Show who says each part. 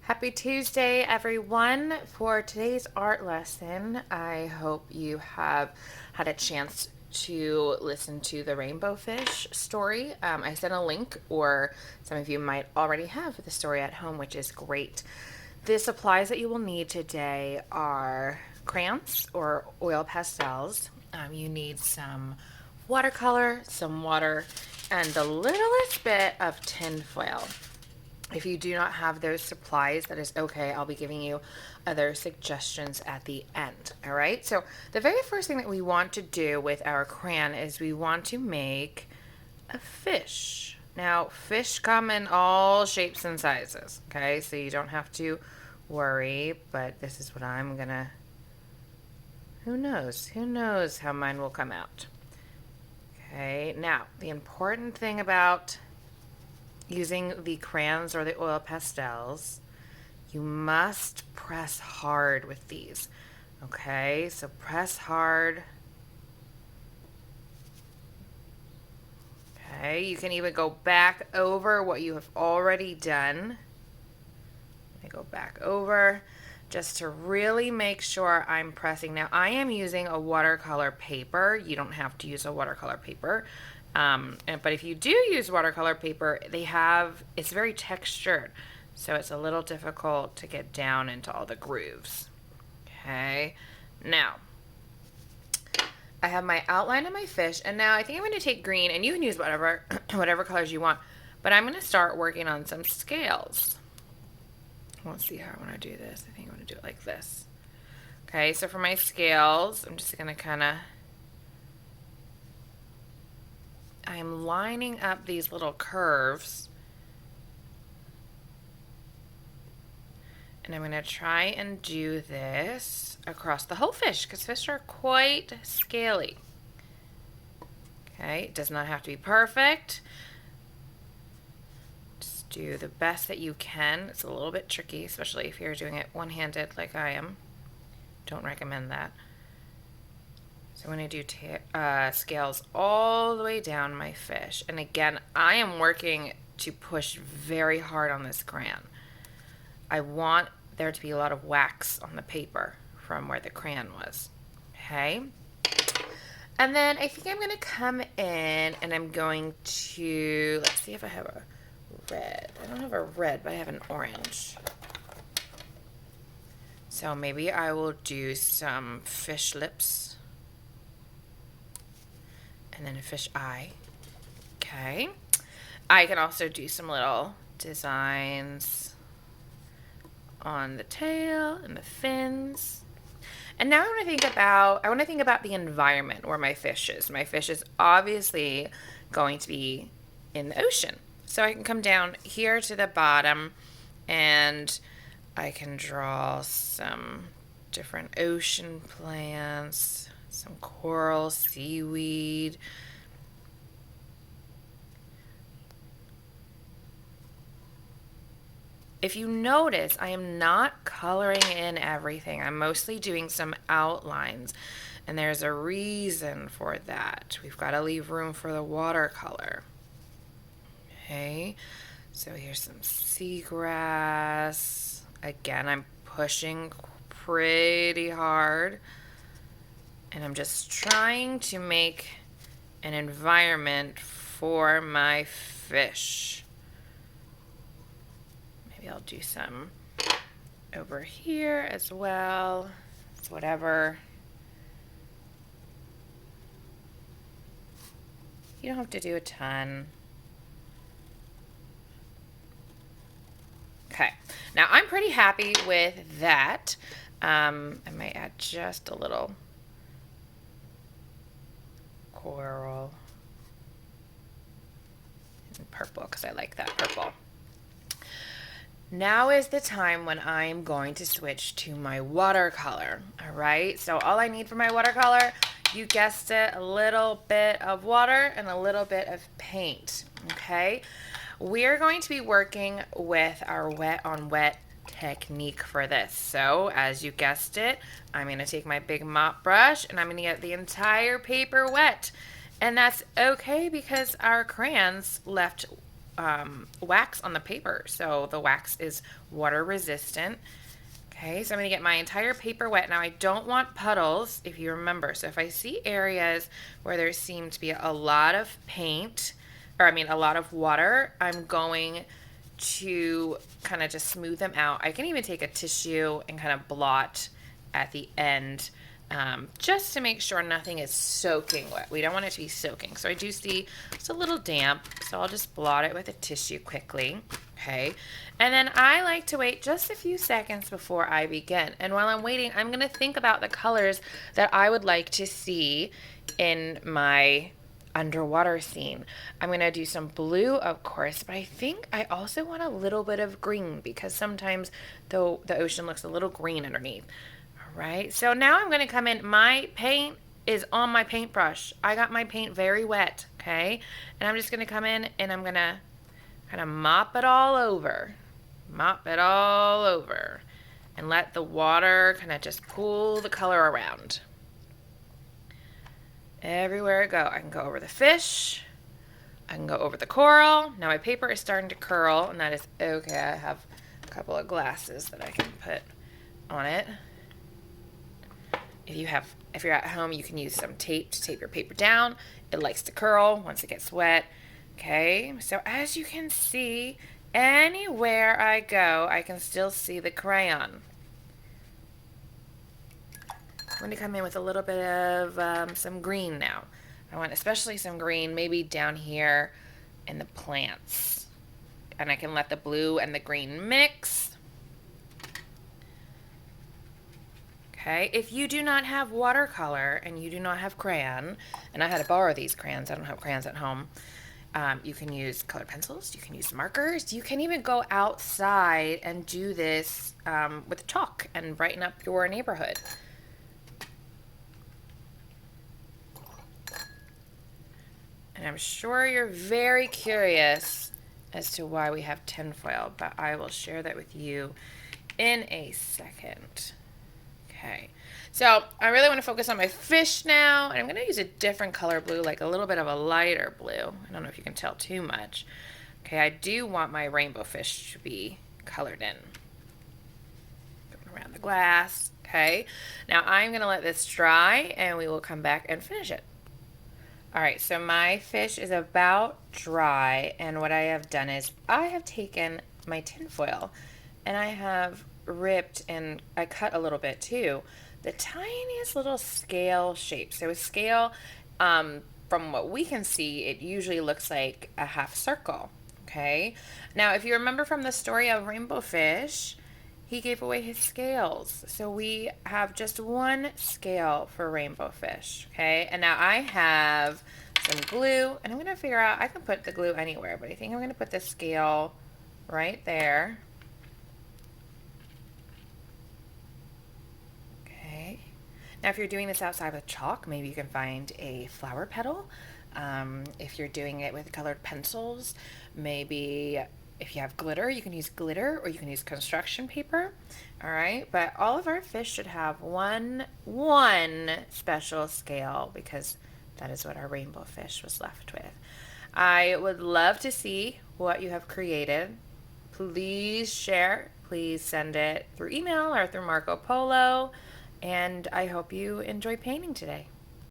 Speaker 1: Happy Tuesday, everyone. For today's art lesson, I hope you have had a chance to listen to the Rainbow Fish story. I sent a link, or some of you might already have the story at home, which is great. The supplies that you will need today are crayons or oil pastels. You need some watercolor, some water, and the littlest bit of tin foil. If you do not have those supplies, that is okay. I'll be giving you other suggestions at the end. All right. So, the very first thing that we want to do with our crayon is we want to make a fish. Now, fish come in all shapes and sizes. Okay. So, you don't have to worry, but this is what I'm going to. Who knows? Who knows how mine will come out? Okay. Now, the important thing about using the crayons or the oil pastels, you must press hard with these. Okay, so press hard. Okay, you can even go back over what you have already done. Let me go back over just to really make sure I'm pressing. Now, I am using a watercolor paper. You don't have to use a watercolor paper. But if you do use watercolor paper, it's very textured, so it's a little difficult to get down into all the grooves. Okay, now I have my outline of my fish, and now I think I'm going to take green, and you can use whatever whatever colors you want, but I'm going to start working on some scales. Let's see how I want to do this. I think I'm going to do it like this. Okay, so for my scales, I'm just going to I'm lining up these little curves, and I'm going to try and do this across the whole fish because fish are quite scaly. Okay, it does not have to be perfect. Just do the best that you can. It's a little bit tricky, especially if you're doing it one-handed like I am. Don't recommend that. So I'm going to do scales all the way down my fish. And again, I am working to push very hard on this crayon. I want there to be a lot of wax on the paper from where the crayon was. Okay. And then I think I'm going to come in and I'm going to, let's see if I have a red. I don't have a red, but I have an orange. So maybe I will do some fish lips. And then a fish eye. Okay. I can also do some little designs on the tail and the fins. And now I want to think about the environment where my fish is. My fish is obviously going to be in the ocean. So I can come down here to the bottom and I can draw some different ocean plants, some coral, seaweed. If you notice, I am not coloring in everything. I'm mostly doing some outlines, and there's a reason for that. We've got to leave room for the watercolor. Okay, so here's some seagrass. Again, I'm pushing pretty hard. And I'm just trying to make an environment for my fish. Maybe I'll do some over here as well. It's whatever. You don't have to do a ton. Okay, now I'm pretty happy with that. I might add just a little coral and purple because I like that purple. Now is the time when I'm going to switch to my watercolor. All right, so all I need for my watercolor, you guessed it, a little bit of water and a little bit of paint. Okay, we're going to be working with our wet on wet technique for this. So as you guessed it, I'm going to take my big mop brush and I'm going to get the entire paper wet. And that's okay because our crayons left wax on the paper. So the wax is water resistant. Okay, so I'm going to get my entire paper wet. Now I don't want puddles, if you remember. So if I see areas where there seem to be a lot of paint, or I mean a lot of water, I'm going to kind of just smooth them out. I can even take a tissue and kind of blot at the end, just to make sure nothing is soaking wet. We don't want it to be soaking. So I do see it's a little damp, so I'll just blot it with a tissue quickly. Okay, and then I like to wait just a few seconds before I begin. And while I'm waiting, I'm going to think about the colors that I would like to see in my underwater scene. I'm going to do some blue, of course, but I think I also want a little bit of green, because sometimes the ocean looks a little green underneath. All right, so now I'm going to come in. My paint is on my paintbrush. I got my paint very wet, okay? And I'm just going to come in and I'm going to kind of mop it all over. Mop it all over. And let the water kind of just pull the color around. Everywhere I go. I can go over the fish. I can go over the coral. Now my paper is starting to curl, and that is okay. I have a couple of glasses that I can put on it. If you're at home, you can use some tape to tape your paper down. It likes to curl once it gets wet. Okay, so as you can see, anywhere I go, I can still see the crayon. I'm going to come in with a little bit of some green now. I want especially some green, maybe down here in the plants. And I can let the blue and the green mix. Okay, if you do not have watercolor and you do not have crayon, and I had to borrow these crayons, I don't have crayons at home, you can use colored pencils, you can use markers, you can even go outside and do this with chalk and brighten up your neighborhood. And I'm sure you're very curious as to why we have tinfoil, but I will share that with you in a second. Okay, so I really want to focus on my fish now, and I'm going to use a different color blue, like a little bit of a lighter blue. I don't know if you can tell too much. Okay, I do want my rainbow fish to be colored in. Going around the glass. Okay, now I'm going to let this dry, and we will come back and finish it. All right, so my fish is about dry, and what I have done is I have taken my tinfoil, and I have ripped, and I cut a little bit too, the tiniest little scale shape. So a scale, from what we can see, it usually looks like a half circle. Okay, now if you remember from the story of Rainbow Fish, he gave away his scales, so we have just one scale for Rainbow Fish. Okay, and now I have some glue, and I'm going to figure out, I can put the glue anywhere, but I think I'm going to put the scale right there. Okay, now if you're doing this outside with chalk, maybe you can find a flower petal. If you're doing it with colored pencils, maybe if you have glitter, you can use glitter, or you can use construction paper. All right, but all of our fish should have one special scale, because that is what our rainbow fish was left with. I would love to see what you have created. Please share. Please send it through email or through Marco Polo. And I hope you enjoy painting today.